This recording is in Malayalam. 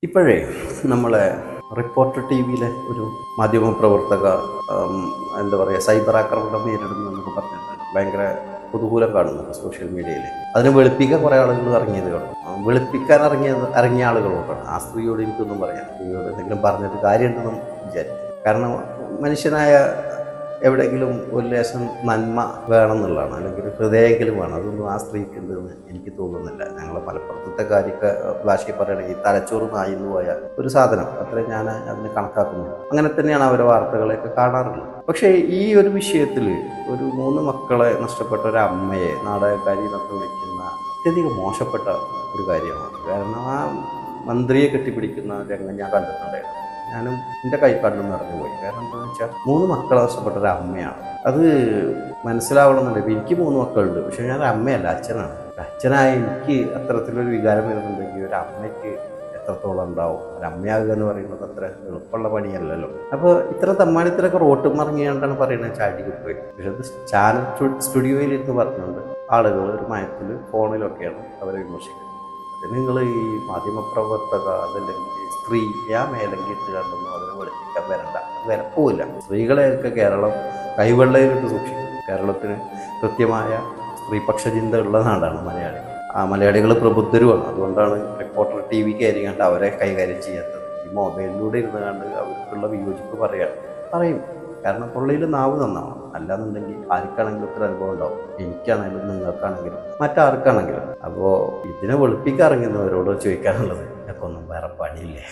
ഇപ്പോഴേ നമ്മളെ റിപ്പോർട്ടർ ടി വിയിലെ ഒരു മാധ്യമപ്രവർത്തക എന്താ പറയുക സൈബർ ആക്രമണം നേരിടുന്നു എന്നൊക്കെ പറഞ്ഞിട്ട് ഭയങ്കര കുതൂഹലം കാണുന്നുണ്ട് സോഷ്യൽ മീഡിയയിൽ. അതിനെ വെളുപ്പിക്കാൻ കുറേ ആളുകൾ ഇറങ്ങിയത് കാണും. വെളുപ്പിക്കാൻ ഇറങ്ങിയ ആളുകളോടാണ് ആ സ്ത്രീയോട് എനിക്കൊന്നും പറയാം. സ്ത്രീയോട് എന്തെങ്കിലും പറഞ്ഞിട്ട് കാര്യമുണ്ടെന്നും വിചാരിക്കും. കാരണം മനുഷ്യനായ എവിടെയെങ്കിലും ഒരു ലേശം നന്മ വേണമെന്നുള്ളതാണ്, അല്ലെങ്കിൽ ഹൃദയമെങ്കിലും വേണം. അതൊന്നും ആ സ്ത്രീക്ക് ഉണ്ടെന്ന് എനിക്ക് തോന്നുന്നില്ല. ഞങ്ങളെ മലപ്പുറത്തെ കാര്യമൊക്കെ ഭാഷയിൽ പറയുകയാണെങ്കിൽ തലച്ചോറ് നായിന്ന് പോയ ഒരു സാധനം അത്രേ ഞാൻ അതിനെ കണക്കാക്കുന്നു. അങ്ങനെ തന്നെയാണ് അവരെ വാർത്തകളെയൊക്കെ കാണാറുള്ളത്. പക്ഷേ ഈ ഒരു വിഷയത്തിൽ ഒരു 3 മക്കളെ നഷ്ടപ്പെട്ട ഒരു അമ്മയെ നാടകക്കാരി എന്നൊക്കെ വിളിക്കുന്ന അത്യധികം മോശപ്പെട്ട ഒരു കാര്യമാണ്. കാരണം ആ മന്ത്രിയെ കെട്ടിപ്പിടിക്കുന്ന രംഗം ഞാൻ കണ്ടിട്ടുണ്ടായിരുന്നു. ഞാനും എൻ്റെ കൈ കണ്ണു നിറഞ്ഞു പോയി. കാരണം എന്താണെന്ന് വെച്ചാൽ 3 മക്കളെ നഷ്ടപ്പെട്ട ഒരു അമ്മയാണ്. അത് മനസ്സിലാവണമെന്നുണ്ടെങ്കിൽ എനിക്ക് 3 മക്കളുണ്ട്, പക്ഷെ ഞാൻ അമ്മയല്ല, അച്ഛനാണ്. അച്ഛനായ എനിക്ക് അത്തരത്തിലൊരു വികാരം വരുന്നുണ്ടെങ്കിൽ ഒരു അമ്മയ്ക്ക് എത്രത്തോളം ഉണ്ടാവും. ഒരു അമ്മയാകുക എന്ന് പറയുന്നത് അത്ര എളുപ്പമുള്ള പണിയല്ലല്ലോ. അപ്പോൾ ഇത്ര തമ്മാടിത്തരൊക്കെ റോട്ടും ഇറങ്ങിയാണ്ടാണ് പറയുന്നത് ചാടി കിട്ടുകയും. പക്ഷെ അത് ചാനൽ സ്റ്റുഡിയോയിൽ ഇരുന്ന് പറഞ്ഞുകൊണ്ട് ആളുകൾ ഒരു മയത്തിൽ ഫോണിലൊക്കെയാണ് അവരെ വിമർശിക്കുന്നത്. നിങ്ങൾ ഈ മാധ്യമപ്രവർത്തക അതല്ലെങ്കിൽ സ്ത്രീ ആ മേലങ്കി ഇട്ട് കണ്ടൊന്നും അതിനെ വെളുപ്പിക്കാൻ വരണ്ട, വരപ്പോവില്ല. സ്ത്രീകളെയൊക്കെ കേരളം കൈവെള്ളയിലിട്ട് സൂക്ഷിക്കും. കേരളത്തിന് കൃത്യമായ സ്ത്രീപക്ഷ ചിന്ത ഉള്ള നാടാണ് മലയാളികൾ. ആ മലയാളികൾ പ്രബുദ്ധരുമാണ്. അതുകൊണ്ടാണ് റിപ്പോർട്ടർ ടി വി കയറിയാണ്ട് അവരെ കൈകാര്യം ചെയ്യാത്തത്. ഈ മൊബൈലിലൂടെ ഇരുന്ന് കണ്ട് അവർക്കുള്ള വിയോജിപ്പ് പറയും. കാരണം തൊള്ളയിൽ നാവ് നന്നാവണം. അല്ലാന്നുണ്ടെങ്കിൽ ആർക്കാണെങ്കിലും ഇത്ര അനുഭവം ഉണ്ടാവും. എനിക്കാണെങ്കിലും നിങ്ങൾക്കാണെങ്കിലും മറ്റാർക്കാണെങ്കിലും. അപ്പോൾ ഇതിനെ വെളുപ്പിക്കാൻ ഇറങ്ങുന്നവരോട് ചോദിക്കാനുള്ളത്, ഇതൊക്കെ ഒന്നും വേറെ പണിയില്ലേ?